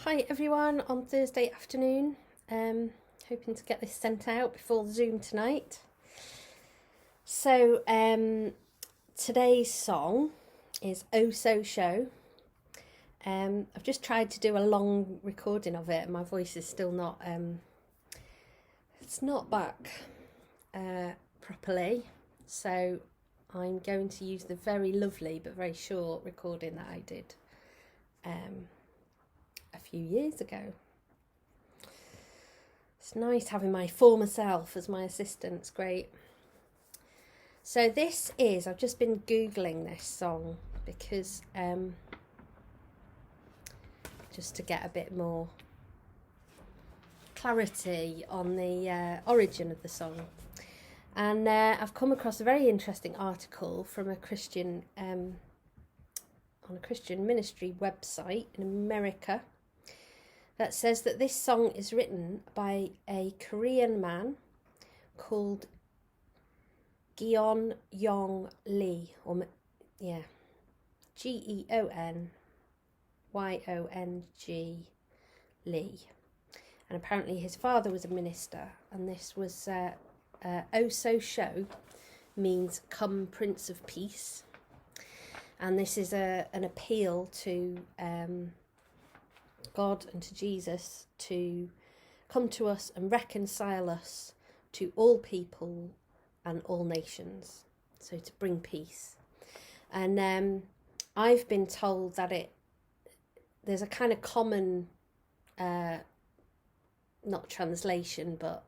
Hi everyone on Thursday afternoon. Hoping to get this sent out before Zoom tonight. So today's song is Oh So Seo. I've just tried to do a long recording of it and my voice is still not it's not back properly. So I'm going to use the very lovely but very short recording that I did a few years ago. It's nice having my former self as my assistant, it's great. So this is, I've just been Googling this song because just to get a bit more clarity on the origin of the song. And I've come across a very interesting article from a Christian, on a Christian ministry website in America that says that this song is written by a Korean man called Geon-Yong Lee, or Geonyong Lee. And apparently his father was a minister, and this was Oh So Seo means come Prince of Peace. And this is an appeal to God and to Jesus to come to us and reconcile us to all people and all nations, so to bring peace. And I've been told that there's a kind of common not translation but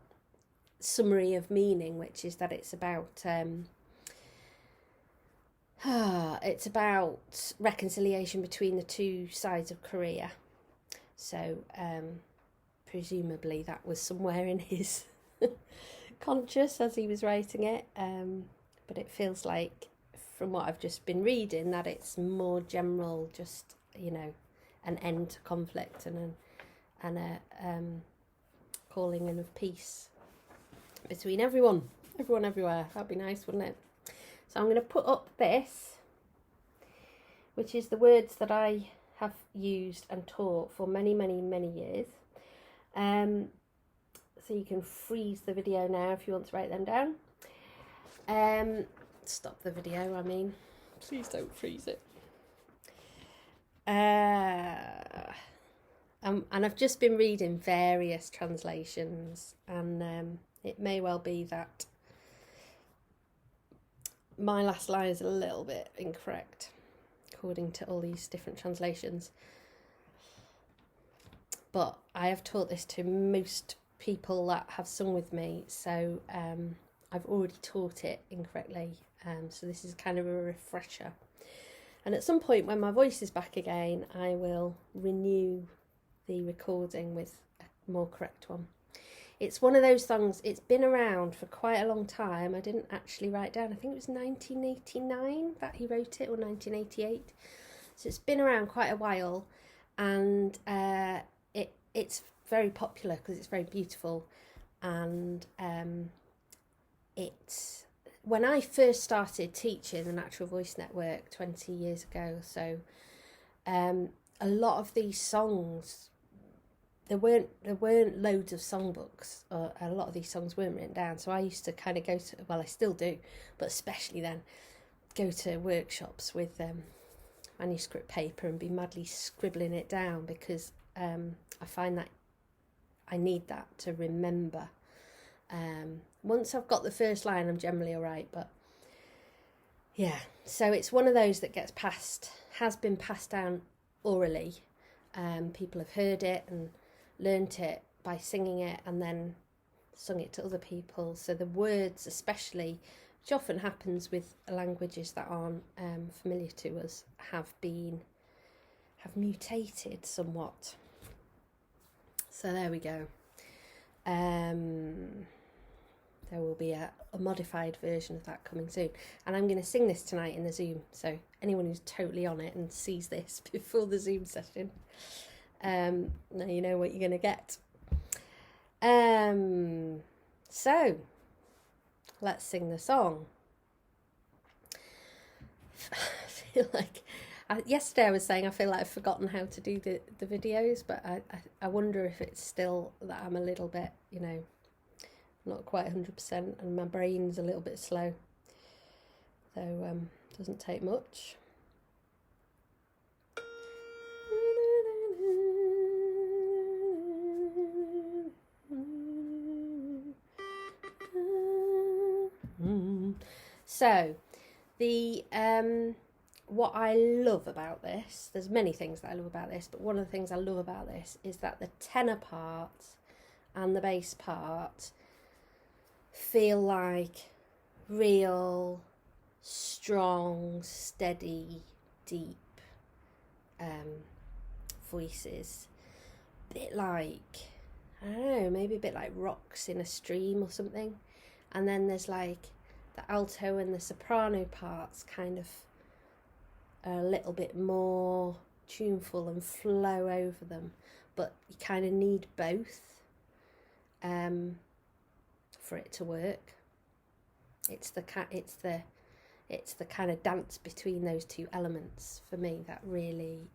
summary of meaning, which is that it's about reconciliation between the two sides of Korea. So presumably that was somewhere in his conscious as he was writing it, but it feels like from what I've just been reading that it's more general, just an end to conflict and a calling in of peace between everyone everywhere. That'd be nice, wouldn't it? So I'm going to put up this, which is the words that I have used and taught for many years. So you can freeze the video now if you want to write them down. Stop the video, I mean. Please don't freeze it. And I've just been reading various translations, and it may well be that my last line is a little bit incorrect according to all these different translations. But I have taught this to most people that have sung with me, so I've already taught it incorrectly. So this is kind of a refresher. And at some point when my voice is back again, I will renew the recording with a more correct one. It's one of those songs, it's been around for quite a long time. I didn't actually write down, I think it was 1989 that he wrote it, or 1988. So it's been around quite a while, and it's very popular because it's very beautiful. And it's when I first started teaching the Natural Voice Network 20 years ago, so a lot of these songs, there weren't loads of songbooks, or a lot of these songs weren't written down. So I used to kind of go to, well, I still do, but especially then, go to workshops with manuscript paper and be madly scribbling it down, because I find that I need that to remember. Once I've got the first line, I'm generally all right, but yeah. So it's one of those that has been passed down orally. People have heard it and learnt it by singing it and then sung it to other people. So the words, especially, which often happens with languages that aren't familiar to us, have mutated somewhat. So there we go. There will be a modified version of that coming soon. And I'm going to sing this tonight in the Zoom. So anyone who's totally on it and sees this before the Zoom session, now you know what you're going to get. So let's sing the song. I feel like Yesterday I was saying I feel like I've forgotten how to do the videos, but I wonder if it's still that I'm a little bit, you know, not quite 100% and my brain's a little bit slow. So doesn't take much. So the what I love about this, there's many things that I love about this, but one of the things I love about this is that the tenor part and the bass part feel like real, strong, steady, deep voices. A bit like, I don't know, maybe a bit like rocks in a stream or something. And then there's like the alto and the soprano parts kind of a little bit more tuneful and flow over them, but you kind of need both for it to work. It's the kind of dance between those two elements for me that really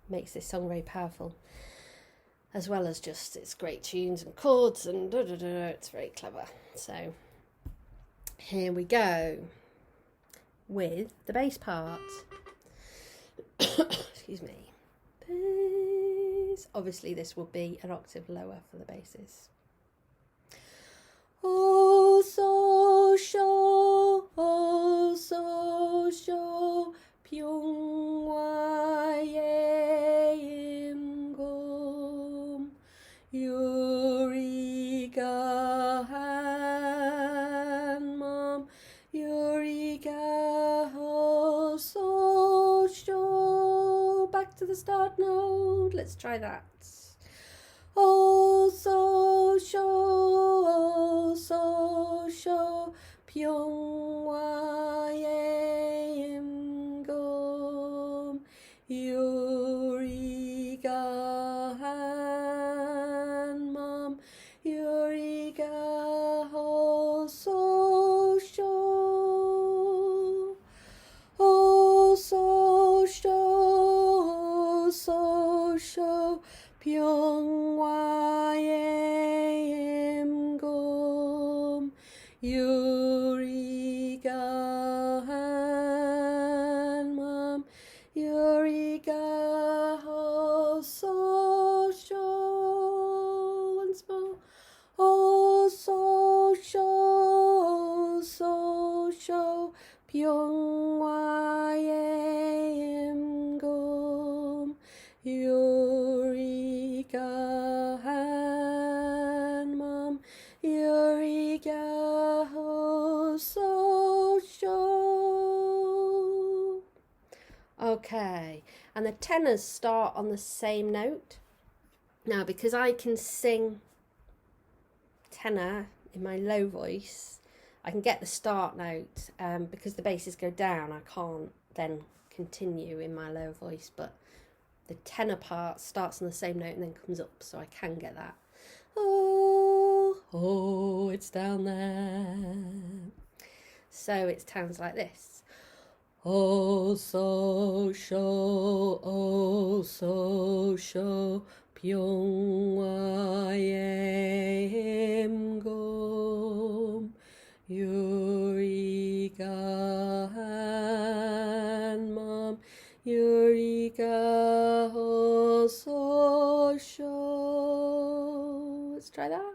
makes this song very powerful, as well as just its great tunes and chords and it's very clever. So here we go with the bass part. Excuse me. Bass. Obviously this will be an octave lower for the basses. Oh, so seo, oh, so seo, Pyung waye im gom, Yuriga han mom, Yuriga ho, so seo. Back to the start note. Let's try that. Oh, so seo, so seo, Pyung waye im gom, Yuriga han mom, Yuriga ho, so seo. Oh, so seo, so seo, Pyung waye im gom, Yuriga han mom, Yuriga ho, so seo. Once more. Oh, so seo, so seo, Pyung waye im gom, Yuriga han mom, Yuriga ho, so seo. Okay, and the tenors start on the same note. Now, because I can sing tenor in my low voice, I can get the start note. Because the basses go down, I can't then continue in my low voice, but the tenor part starts on the same note and then comes up, so I can get that. Oh, oh, it's down there. So it sounds like this. Oh, so seo, oh, so seo, Pyung waye im gom, Yuriga han mom, Yuriga ho, so seo. Let's try that.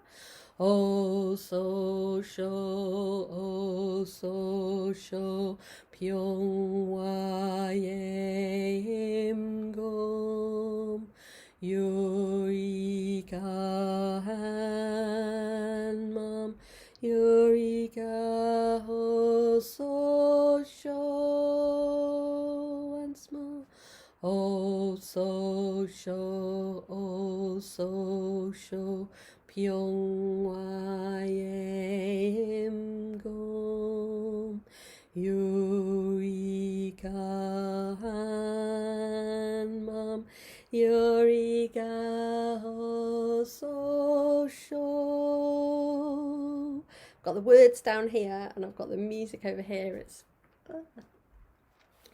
Oh, so seo, oh, so seo, Pyung waye im gom, Yuriga han mom, Yuriga ho, so seo. Once more. Oh, so seo, oh, so seo, Pyung waye im gom, Yuriga han mom, Yuriga ho, so seo. Got the words down here and I've got the music over here. It's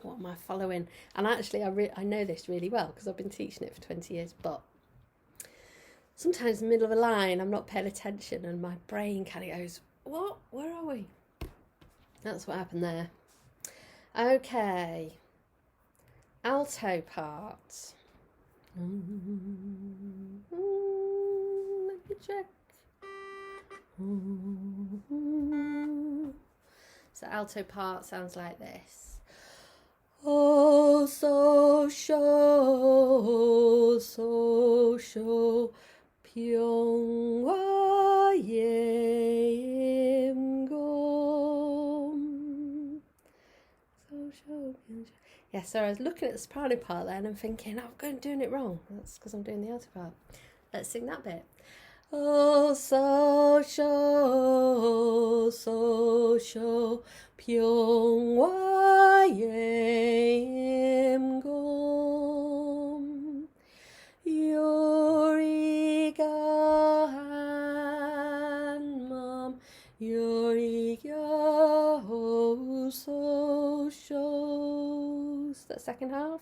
What am I following? And actually, I know this really well because I've been teaching it for 20 years, but sometimes in the middle of a line, I'm not paying attention and my brain kind of goes, what? Where are we? That's what happened there. Okay. Alto part. Let me check. So alto part sounds like this. Oh, so seo, Pyung wa yim gom. So seo, yeah, so I was looking at the soprano part there and I'm thinking, I'm doing it wrong. That's because I'm doing the alto part. Let's sing that bit. Oh, so seo, Pyung wa yim gom. Yuriga han mom, Yuriga ho so shows. That second half.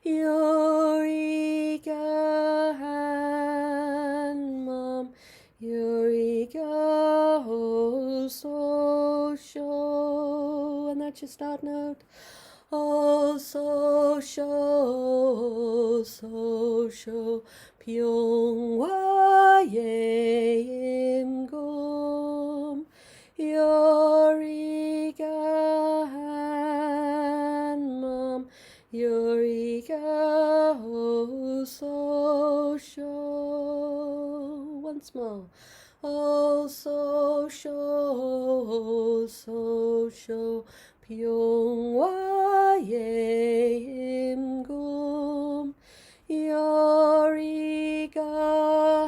Yuriga han mom, Yuriga ho so show. And that's your start note. Oh, so seo, Pyung wa yim gom. Yuriga han mom, Yuriga ho so show. Once more. Oh, so seo, Pyung wa yim gom. Yuriga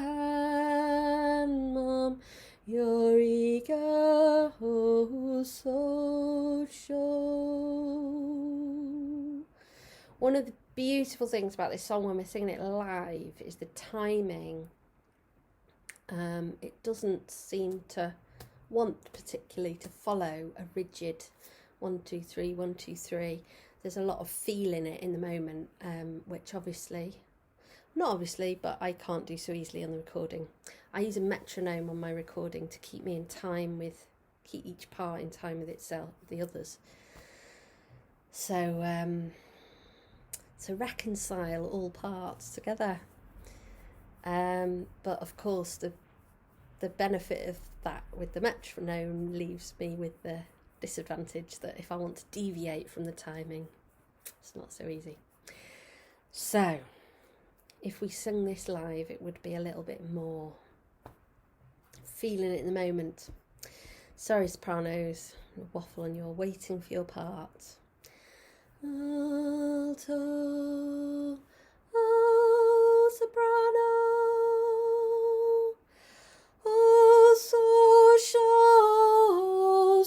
han mom, Yuriga ho so show. One of the beautiful things about this song when we're singing it live is the timing. It doesn't seem to want particularly to follow a rigid 1, 2, 3, 1, 2, 3. There's a lot of feel in it in the moment, which not obviously, but I can't do so easily on the recording. I use a metronome on my recording to keep me in time with, keep each part in time with itself, the others. So, to reconcile all parts together. But of course, the benefit of that with the metronome leaves me with the disadvantage that if I want to deviate from the timing, it's not so easy. So, if we sing this live, it would be a little bit more feeling it in the moment. Sorry, sopranos, waffle on, you're waiting for your part. Alto, oh, soprano. Oh,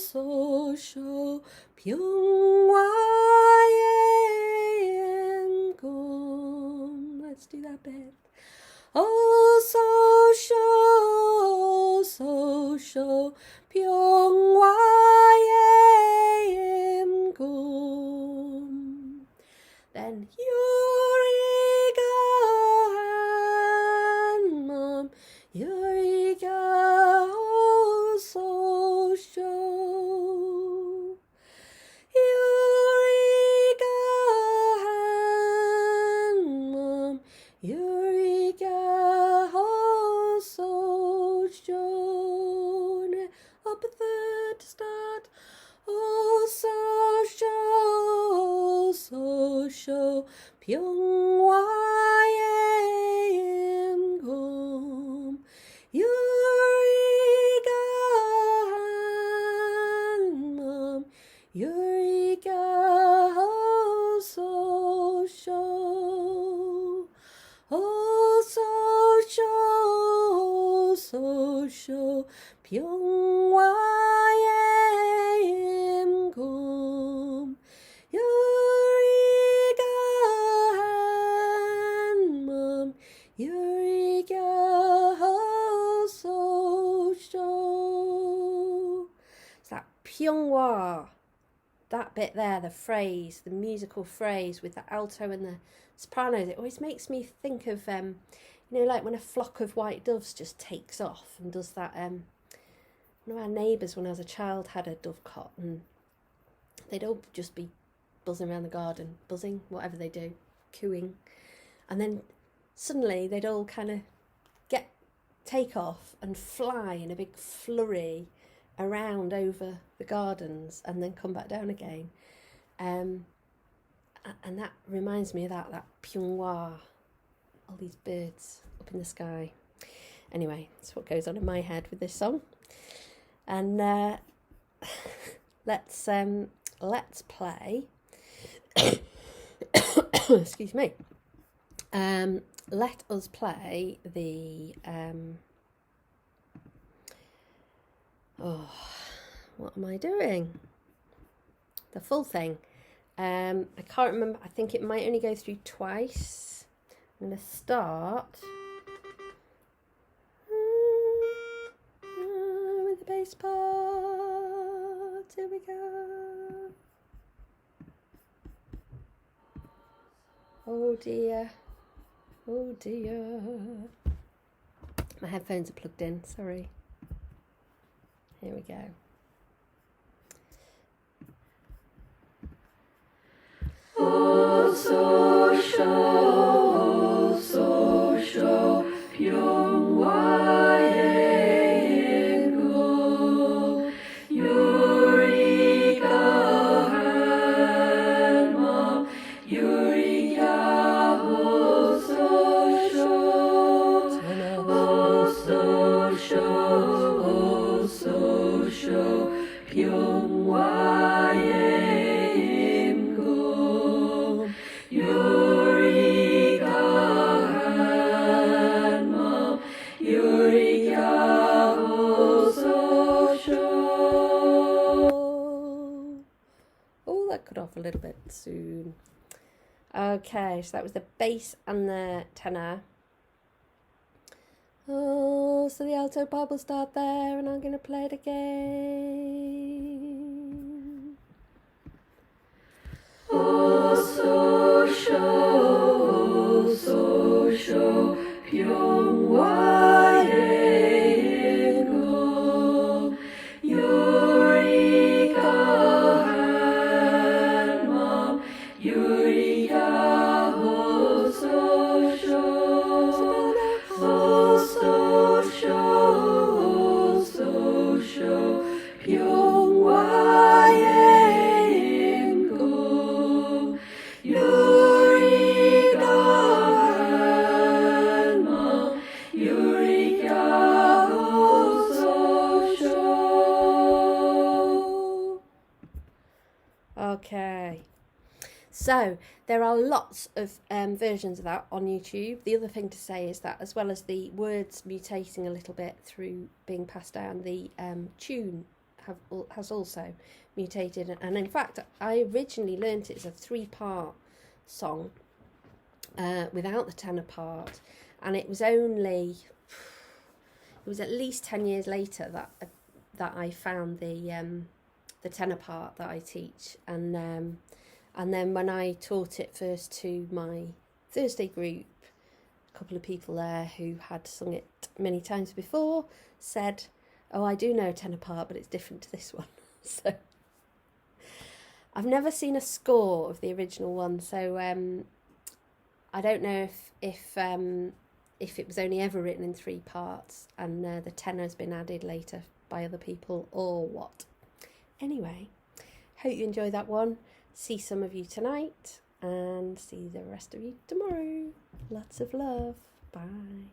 so seo, Pyung wa yim gom. Let's do that bit. Oh, so seo, Pyung wa yim gom. Then Yuriga han mom, Yuriga ho so show. Yuriga han mom, Yuriga ho so show. Up a third to start. Oh, so seo, Pyung wa yim gom. Yuriga han mom, Yuriga ho so show. Oh, so seo, Pyung wa yim gom. Yuriga han mom, Yuriga ho so show. It's that Pyung wa. that bit there, the phrase, the musical phrase with the alto and the sopranos, it always makes me think of, like when a flock of white doves just takes off and does that. One of our neighbours when I was a child had a dovecot, and they'd all just be buzzing around the garden, buzzing, whatever they do, cooing. And then suddenly they'd all kind of take off and fly in a big flurry around over the gardens and then come back down again. And that reminds me of that Pyung, all these birds up in the sky. Anyway, that's what goes on in my head with this song. And let's play. Excuse me. Let us play the what am I doing? The full thing. I can't remember. I think it might only go through twice. I'm going to start with the bass part. Here we go. Oh dear. Oh dear. My headphones are plugged in, sorry. Here we go. Oh, so sure, Pyung, Yuriga, Yuriga, So Seo, Pyung, Yuriga, Yuriga, So Seo. Oh, that cut off a little bit soon. Okay, so that was the bass and the tenor. Oh, so the alto part will start there, and I'm going to play it again. Oh, so sure, Pyung, Yuriga, Yuriga, so sure, Pyung, Yuriga, Yuriga, so sure. Okay. So there are lots of versions of that on YouTube. The other thing to say is that as well as the words mutating a little bit through being passed down, the tune has also mutated. And in fact, I originally learnt it as a 3-part song without the tenor part. And it was at least 10 years later that I found the tenor part that I teach. And then when I taught it first to my Thursday group, a couple of people there who had sung it many times before said, oh, I do know a tenor part, but it's different to this one. So I've never seen a score of the original one, so I don't know if it was only ever written in 3 parts and the tenor's been added later by other people or what. Anyway, hope you enjoy that one. See some of you tonight and see the rest of you tomorrow. Lots of love. Bye.